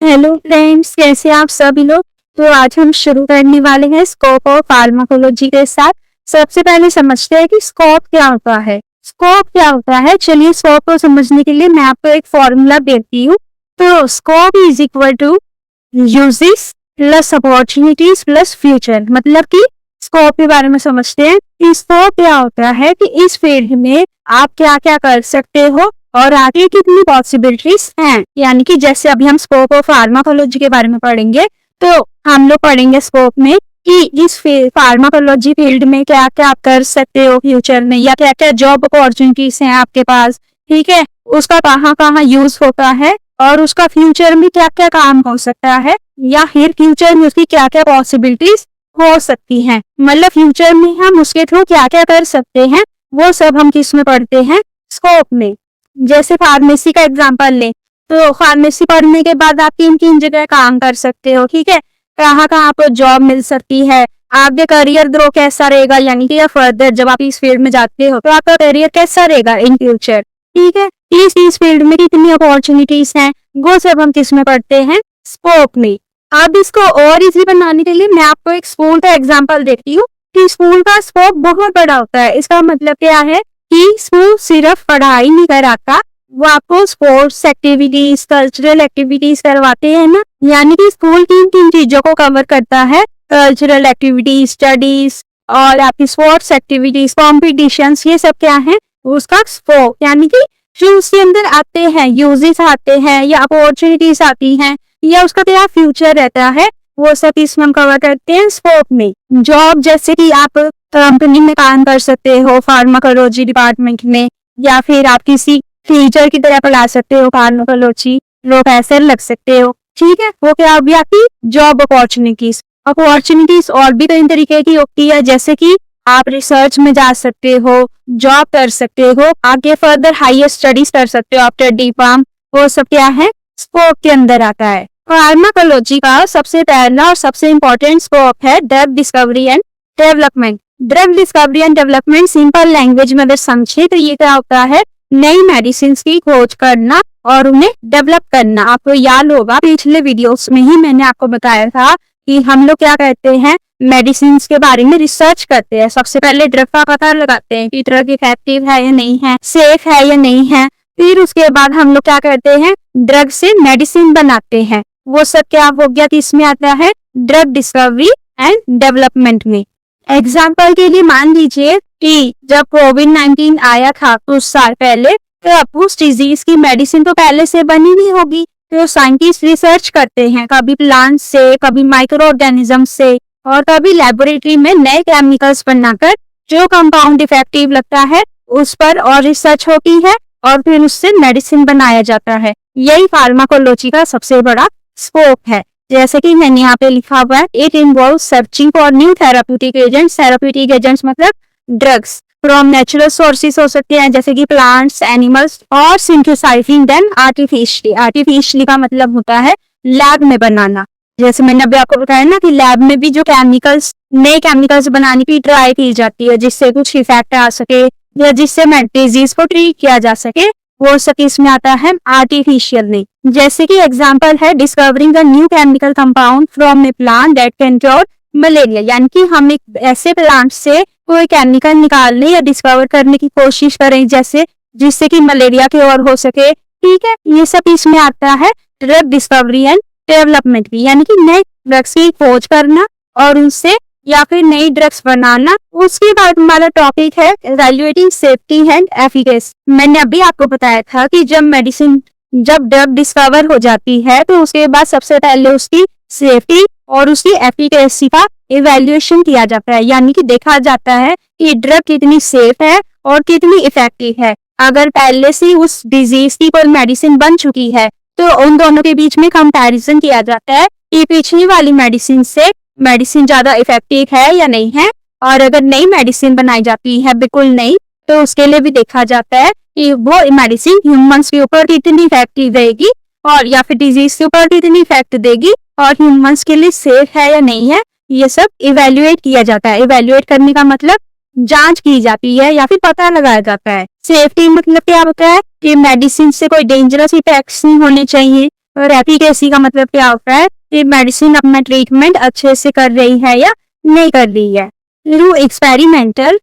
Hello friends, कैसे आप सभी लोग। तो आज हम शुरू करने वाले हैं स्कोप ऑफ फार्माकोलॉजी के साथ। सबसे पहले समझते हैं कि स्कोप क्या होता है। स्कोप क्या होता है, चलिए स्कोप को समझने के लिए मैं आपको एक फॉर्मूला देती हूँ। तो scope is equal to uses plus opportunities plus future. मतलब कि स्कोप के बारे में समझते हैं कि स्कोप क्या होता है कि इस फील्ड में आप क्या क्या कर सकते हो और आगे कितनी पॉसिबिलिटीज हैं। यानी कि जैसे अभी हम स्कोप ऑफ फार्माकोलॉजी के बारे में पढ़ेंगे, तो हम लोग पढ़ेंगे स्कोप में कि इस फार्माकोलॉजी फील्ड में क्या क्या आप कर सकते हो फ्यूचर में, या क्या क्या जॉब अपॉर्चुनिटीज हैं आपके पास, ठीक है, उसका कहाँ कहाँ यूज होता है और उसका फ्यूचर में क्या क्या काम हो सकता है, या फिर फ्यूचर में उसकी क्या क्या पॉसिबिलिटीज हो सकती हैं। मतलब फ्यूचर में हम उसके थ्रू क्या क्या कर सकते हैं, वो सब हम किस में पढ़ते हैं, स्कोप में। जैसे फार्मेसी का एग्जांपल लें, तो फार्मेसी पढ़ने के बाद आप किन किन जगह काम कर सकते हो, ठीक है, कहाँ कहाँ आपको जॉब मिल सकती है, आगे करियर ग्रो कैसा रहेगा, यानी कि फर्दर जब आप इस फील्ड में जाते हो तो आपका करियर कैसा रहेगा इन फ्यूचर, ठीक है, इस फील्ड में कितनी अपॉर्चुनिटीज हैं, वो सब हम किस में पढ़ते हैं, स्कोप में। अब इसको और इजी बनाने के लिए मैं आपको एक स्कूल का एग्जाम्पल देती हूँ कि स्कूल का स्कोप बहुत बड़ा होता है। इसका मतलब क्या है कि स्कूल सिर्फ पढ़ाई नहीं कराता, वो आपको स्पोर्ट्स एक्टिविटीज, कल्चरल एक्टिविटीज करवाते हैं ना। यानी कि स्कूल किन किन चीजों को कवर करता है, कल्चरल एक्टिविटीज, स्टडीज और आपकी स्पोर्ट्स एक्टिविटीज, कॉम्पिटिशंस, ये सब क्या है उसका स्कोप। यानी कि जो उसके अंदर आते हैं, यूजेस आते हैं या अपॉर्चुनिटीज आती हैं या उसका क्या फ्यूचर रहता है, वो सब इसमें हम कवर करते हैं स्कोप में। जॉब जैसे कि आप कंपनी में काम कर सकते हो फार्माकोलॉजी डिपार्टमेंट में, या फिर आप किसी टीचर की तरह पढ़ा सकते हो, फार्माकोलॉजी प्रोफेसर लग सकते हो, ठीक है, वो क्या होगी आपकी जॉब अपॉर्चुनिटीज। अपॉर्चुनिटीज और भी कई तरीके की होती है, जैसे कि आप रिसर्च में जा सकते हो, जॉब कर सकते हो, आगे फर्दर हायर स्टडीज कर सकते हो आफ्टर डी.फार्म, वो सब क्या है स्कोप के अंदर आता है। फार्माकोलॉजी का सबसे पहला और सबसे इम्पोर्टेंट स्कोप है drug discovery and development. Drug discovery and development simple language में अगर समझे तो ये क्या होता है, नई मेडिसिन की खोज करना और उन्हें डेवलप करना। आपको याद होगा पिछले वीडियोस में ही मैंने आपको बताया था कि हम लोग क्या करते हैं, मेडिसिन के बारे में रिसर्च करते हैं। सबसे पहले ड्रग का पता लगाते हैं कि ड्रग इफेक्टिव है या नहीं है, सेफ है या नहीं है, फिर उसके बाद हम लोग क्या करते हैं, ड्रग से मेडिसिन बनाते हैं। वो सब क्या हो गया कि इसमें आता है ड्रग डिस्कवरी एंड डेवलपमेंट में। एग्जाम्पल के लिए मान लीजिए कि जब कोविड-19 आया था कुछ साल पहले, तो उस डिजीज की मेडिसिन तो पहले से बनी नहीं होगी, तो साइंटिस्ट रिसर्च करते हैं कभी प्लांट से, कभी माइक्रो ऑर्गेनिज्म से, और कभी लेबोरेटरी में नए केमिकल्स बनाकर जो कंपाउंड इफेक्टिव लगता है उस पर और रिसर्च होती है और फिर उससे मेडिसिन बनाया जाता है। यही फार्माकोलॉजी का सबसे बड़ा स्कोप है। जैसे कि मैंने यहाँ पे लिखा हुआ है, it involve searching for new therapeutic agents. Therapeutic agents मतलब ड्रग्स फ्रॉम नेचुरल सोर्सेस हो सकते हैं, जैसे कि प्लांट्स, एनिमल्स, और सिंथेसाइजिंग देम आर्टिफिशियली। आर्टिफिशियली का मतलब होता है लैब में बनाना। जैसे मैंने अभी आपको बताया ना कि लैब में भी जो केमिकल्स, नए केमिकल्स बनाने की ट्राई की जाती है जिससे कुछ इफेक्ट आ सके या जिससे डिजीज को ट्रीट किया जा सके, वो सब इसमें आता है आर्टिफिशियल में। जैसे कि एग्जांपल है discovering the new chemical compound from A plant that can cure malaria. यानी कि हम एक ऐसे प्लांट से कोई केमिकल निकालने या डिस्कवर करने की कोशिश करें जैसे जिससे कि मलेरिया क्योर हो सके, ठीक है, ये सब इसमें आता है ड्रग डिस्कवरी एंड डेवलपमेंट भी। यानी कि नए ड्रग्स की खोज करना और उनसे या फिर नई ड्रग्स बनाना। उसके बाद हमारा टॉपिक है इवैल्यूएटिंग सेफ्टी एंड एफिकेसी। मैंने अभी आपको बताया था कि जब ड्रग डिस्कवर हो जाती है तो उसके बाद सबसे पहले उसकी सेफ्टी और उसकी एफिकेसी का इवैल्यूएशन किया जाता है। यानी कि देखा जाता है कि ड्रग कितनी सेफ है और कितनी इफेक्टिव है। अगर पहले से उस डिजीज की कोई मेडिसिन बन चुकी है तो उन दोनों के बीच में कंपैरिजन किया जाता है कि पिछली वाली मेडिसिन से मेडिसिन ज्यादा इफेक्टिव है या नहीं है। और अगर नई मेडिसिन बनाई जाती है बिल्कुल नई, तो उसके लिए भी देखा जाता है कि वो मेडिसिन ह्यूमंस के ऊपर कितनी इफेक्टिव रहेगी और या फिर डिजीज के ऊपर कितनी इफेक्ट देगी और ह्यूमंस के लिए सेफ है या नहीं है। ये सब इवेल्युएट किया जाता है। इवेल्युएट करने का मतलब जांच की जाती है या फिर पता लगाया जाता है। सेफ्टी मतलब क्या होता है कि मेडिसिन से कोई डेंजरस इफेक्ट्स नहीं होने चाहिए, और एफिकेसी का मतलब क्या होता है कि मेडिसिन अपना ट्रीटमेंट अच्छे से कर रही है या नहीं कर रही है। Through experimental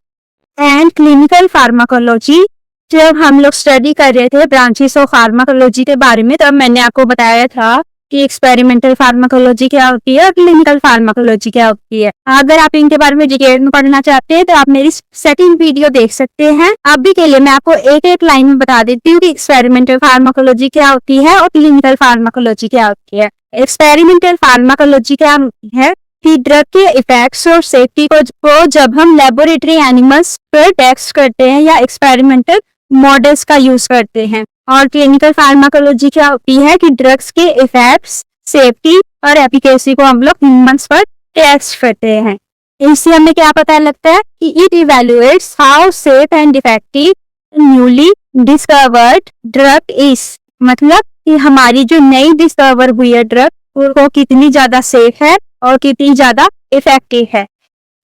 and clinical pharmacology, जब हम लोग स्टडी कर रहे थे ब्रांचेस ऑफ फार्माकोलॉजी के बारे में, तब मैंने आपको बताया था कि एक्सपेरिमेंटल फार्माकोलॉजी क्या होती है और क्लिनिकल फार्माकोलॉजी क्या होती है। अगर आप इनके बारे में डिटेल में पढ़ना चाहते हैं तो आप मेरी सेकंड वीडियो देख सकते हैं। अभी के लिए मैं आपको एक एक लाइन में बता देती हूँ कि एक्सपेरिमेंटल फार्माकोलॉजी क्या होती है और क्लिनिकल फार्माकोलॉजी क्या होती है। एक्सपेरिमेंटल फार्माकोलॉजी क्या है कि ड्रग के इफेक्ट्स और सेफ्टी को जब हम लेबोरेटरी एनिमल्स पर टेस्ट करते हैं या एक्सपेरिमेंटल मॉडल्स का यूज करते हैं। और क्लिनिकल फार्माकोलॉजी क्या होती है कि ड्रग्स के इफेक्ट्स, सेफ्टी और एफिकेसी को हम लोग ह्यूमंस पर टेस्ट करते हैं। इससे हमें क्या पता लगता है कि it evaluates how safe and effective newly discovered drug is, मतलब कि हमारी जो नई डिस्कवर हुई है ड्रग वो कितनी ज्यादा सेफ है और कितनी ज्यादा इफेक्टिव है।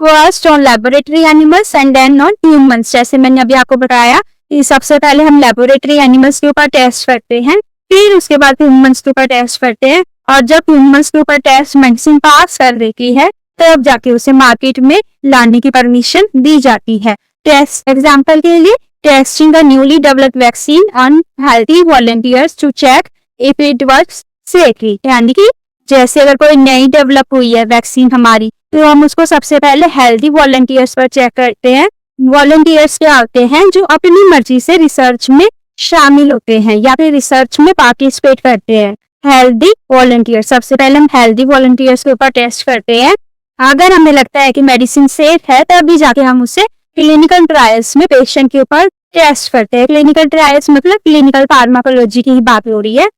First on laboratory animals and then on humans. जैसे मैंने अभी आपको बताया कि सबसे पहले हम लेबोरेटरी एनिमल्स के ऊपर टेस्ट करते हैं, फिर उसके बाद ह्यूमंस के ऊपर टेस्ट करते हैं, और जब ह्यूमंस के ऊपर टेस्ट मेडिसिन पास कर देती है तब जाके उसे मार्केट में लाने की परमिशन दी जाती है। टेस्ट एग्जांपल के लिए, testing a newly developed vaccine on healthy volunteers to check if it works safely, यानी कि जैसे अगर कोई नई डेवलप हुई है वैक्सीन हमारी, तो हम उसको सबसे पहले हेल्थी वॉलंटियर्स पर चेक करते हैं। वॉलंटियर्स क्या होते हैं जो अपनी मर्जी से रिसर्च में शामिल होते हैं या फिर रिसर्च में पार्टिसिपेट करते हैं। हेल्दी वॉलंटियर, सबसे पहले हम हेल्दी वॉलंटियर्स के ऊपर टेस्ट करते हैं। अगर हमें लगता है कि मेडिसिन सेफ है तभी जाके हम उसे क्लिनिकल ट्रायल्स में पेशेंट के ऊपर टेस्ट करते हैं। क्लिनिकल ट्रायल्स मतलब क्लिनिकल फार्माकोलॉजी की ही बात हो रही है।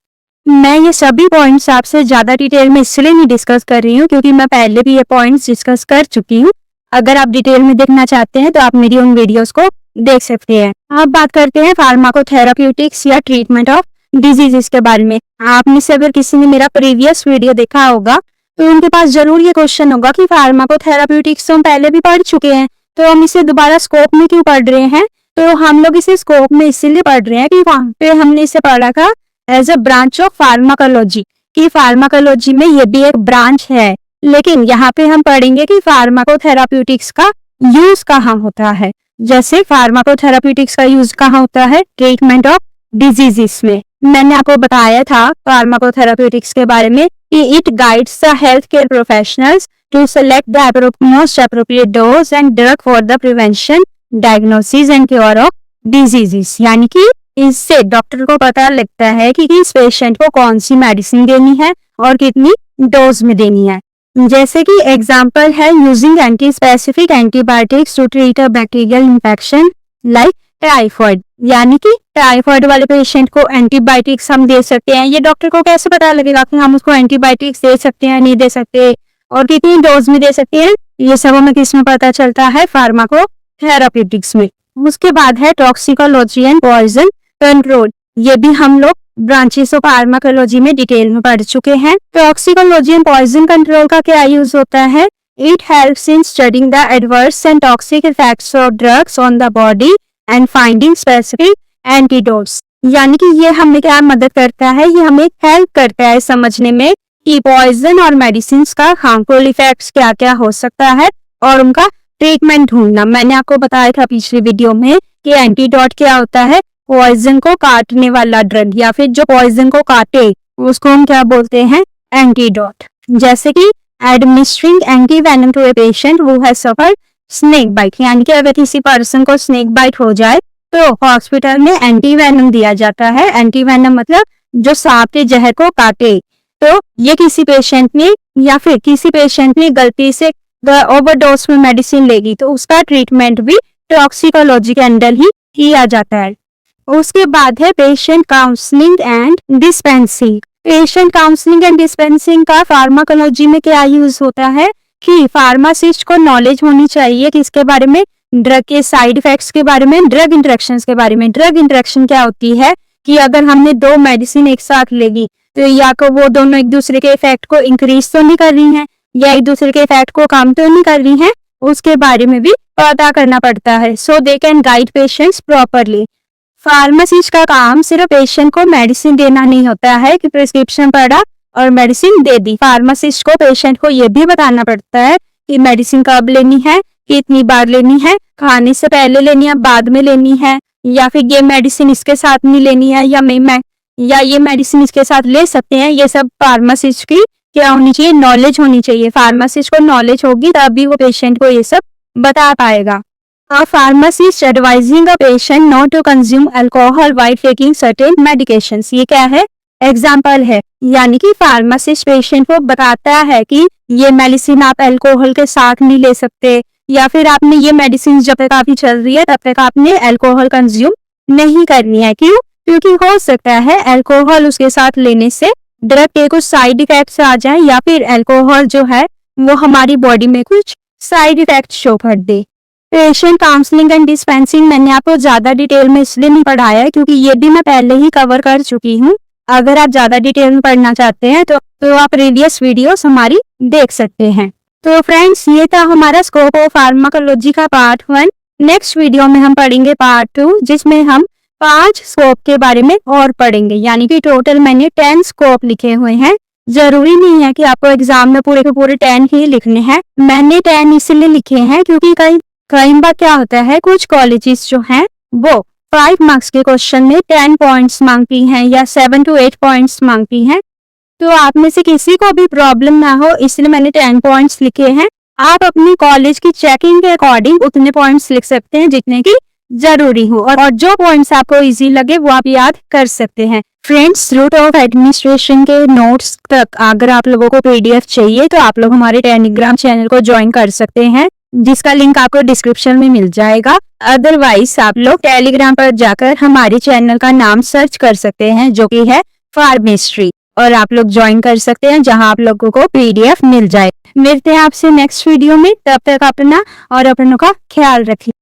मैं ये सभी पॉइंट्स आपसे ज्यादा डिटेल में इसलिए नहीं डिस्कस कर रही हूँ क्योंकि मैं पहले भी ये पॉइंट्स डिस्कस कर चुकी हूँ। अगर आप डिटेल में देखना चाहते हैं तो आप मेरी उन वीडियोस को देख सकते हैं। अब बात करते हैं फार्माकोथेराप्यूटिक्स या ट्रीटमेंट ऑफ डिजीजेस के बारे में। आप में से अगर किसी ने मेरा प्रीवियस वीडियो देखा होगा तो उनके पास जरूर ये क्वेश्चन होगा कि फार्माकोथेराप्यूटिक्स तो हम पहले भी पढ़ चुके हैं, तो हम इसे दोबारा स्कोप में क्यों पढ़ रहे हैं। तो हम लोग इसे स्कोप में इसीलिए पढ़ रहे हैं कि वहां पे हमने इसे पढ़ा था as a branch of pharmacology, कि फार्माकोलॉजी में ये भी एक ब्रांच है। लेकिन यहाँ पे हम पढ़ेंगे कि फार्माकोथेराप्यूटिक्स का यूज कहाँ होता है। जैसे फार्माकोथेराप्यूटिक्स का यूज कहाँ होता है, ट्रीटमेंट ऑफ डिजीजेस में। मैंने आपको बताया था फार्माकोथेराप्यूटिक्स के बारे में कि it guides the health care professionals to select the most appropriate dose and drug for the prevention, diagnosis and cure of diseases, यानी कि इससे डॉक्टर को पता लगता है कि इस पेशेंट को कौन सी मेडिसिन देनी है और कितनी डोज में देनी है। जैसे कि एग्जांपल है using anti specific antibiotics to treat a bacterial infection like typhoid, यानी कि टाइफॉइड वाले पेशेंट को एंटीबायोटिक्स हम दे सकते हैं। ये डॉक्टर को कैसे पता लगेगा कि हम उसको एंटीबायोटिक्स दे सकते हैं, नहीं दे सकते, और कितनी डोज में दे सकते हैं। ये सब हमें किसमें पता चलता है, फार्माकोथेराप्यूटिक्स में। उसके बाद है टॉक्सिकोलॉजी एंड पॉइजन कंट्रोल। ये भी हम लोग ब्रांचेस ऑफ फार्माकोलॉजी में डिटेल में पढ़ चुके हैं। टॉक्सिकोलॉजी एंड पॉइजन कंट्रोल का क्या यूज होता है, it helps in studying the adverse and toxic effects of drugs on the body and finding specific antidotes, यानी कि ये हमें क्या मदद करता है, ये हमें हेल्प करता है समझने में कि पॉइजन और मेडिसिन का हार्मफुल इफेक्ट्स क्या क्या हो सकता है और उनका ट्रीटमेंट ढूंढना। मैंने आपको बताया था पिछली वीडियो में कि एंटीडोट क्या होता है, पॉइजन को काटने वाला ड्रग या फिर जो पॉइजन को काटे उसको हम क्या बोलते हैं, एंटीडोट। जैसे कि administering antivenom to a patient who has suffered snake bite, यानी कि अगर किसी पर्सन को स्नेक बाइट हो जाए तो हॉस्पिटल में एंटीवेनम दिया जाता है। एंटीवेनम मतलब जो सांप के जहर को काटे। तो ये किसी पेशेंट ने या फिर किसी पेशेंट ने गलती से ओवरडोज में मेडिसिन लेगी तो उसका ट्रीटमेंट भी टॉक्सिकोलॉजी के अंडर ही किया जाता है। उसके बाद है patient counselling and dispensing. Patient counselling and dispensing का फार्माकोलॉजी में क्या यूज होता है कि फार्मासिस्ट को नॉलेज होनी चाहिए किसके बारे में, ड्रग के साइड इफेक्ट्स के बारे में, ड्रग इंटरेक्शंस के बारे में। ड्रग इंटरेक्शन क्या होती है कि अगर हमने दो मेडिसिन एक साथ लेगी तो या तो वो दोनों एक दूसरे के इफेक्ट को इंक्रीज तो नहीं कर रही हैं या एक दूसरे के इफेक्ट को कम तो नहीं कर रही हैं, उसके बारे में भी पता करना पड़ता है। So they can guide patients properly. Pharmacist का काम सिर्फ पेशेंट को मेडिसिन देना नहीं होता है कि प्रिस्क्रिप्शन पढ़ा और मेडिसिन दे दी। फार्मासिस्ट को पेशेंट को ये भी बताना पड़ता है कि मेडिसिन कब लेनी है, कितनी बार लेनी है, खाने से पहले लेनी है, बाद में लेनी है, या फिर ये मेडिसिन इसके साथ नहीं लेनी है, या ये मेडिसिन इसके साथ ले सकते हैं। ये सब फार्मासिस्ट की क्या होनी चाहिए, नॉलेज होनी चाहिए। फार्मासिस्ट को नॉलेज होगी तभी वो पेशेंट को ये सब बता पाएगा। A pharmacist advising a patient not to consume alcohol while taking certain medications। ये क्या है, एग्जाम्पल है। यानी कि फार्मासिस्ट पेशेंट को बताता है कि ये मेडिसिन आप अल्कोहल के साथ नहीं ले सकते, या फिर आपने ये मेडिसिन जब तक आपकी चल रही है तब तक आपने अल्कोहल कंज्यूम नहीं करनी है। क्यों? क्योंकि हो सकता है अल्कोहल उसके साथ लेने से ड्रग के कुछ साइड इफेक्ट्स आ जाए, या फिर अल्कोहल जो है वो हमारी बॉडी में कुछ साइड इफेक्ट शो कर दे। पेशेंट काउंसलिंग एंड डिस्पेंसिंग मैंने आपको ज्यादा डिटेल में इसलिए नहीं पढ़ाया है क्योंकि ये भी मैं पहले ही कवर कर चुकी हूँ। अगर आप ज्यादा डिटेल में पढ़ना चाहते हैं तो आप प्रीवियस वीडियोस हमारी देख सकते हैं। तो फ्रेंड्स, ये था हमारा स्कोप ऑफ फार्माकोलॉजी का पार्ट 1। नेक्स्ट वीडियो में हम पढ़ेंगे पार्ट 2, जिसमें हम 5 स्कोप के बारे में और पढ़ेंगे। यानी कि टोटल मैंने 10 स्कोप लिखे हुए हैं। जरूरी नहीं है कि आपको एग्जाम में पूरे के पूरे 10 ही लिखने हैं। मैंने 10 इसलिए लिखे हैं क्योंकि कई बार क्या होता है, कुछ कॉलेजेस जो हैं वो 5 मार्क्स के क्वेश्चन में 10 पॉइंट्स मांगती हैं या 7 to 8 पॉइंट्स मांगती हैं। तो आप में से किसी को भी प्रॉब्लम ना हो इसलिए मैंने 10 पॉइंट्स लिखे हैं। आप अपनी कॉलेज की चेकिंग के अकॉर्डिंग उतने पॉइंट्स लिख सकते हैं जितने की जरूरी हो, और जो पॉइंट्स आपको इजी लगे वो आप याद कर सकते हैं। फ्रेंड्स, रूट ऑफ एडमिनिस्ट्रेशन के नोट्स तक अगर आप लोगों को पीडीएफ चाहिए तो आप लोग हमारे टेलीग्राम चैनल को ज्वाइन कर सकते हैं, जिसका लिंक आपको डिस्क्रिप्शन में मिल जाएगा। अदरवाइज आप लोग टेलीग्राम पर जाकर हमारे चैनल का नाम सर्च कर सकते हैं जो कि है फार्मेस्ट्री, और आप लोग ज्वाइन कर सकते हैं जहां आप लोगों को पीडीएफ मिल जाए। मिलते हैं आपसे नेक्स्ट वीडियो में, तब तक अपना और अपनों का ख्याल रखिए।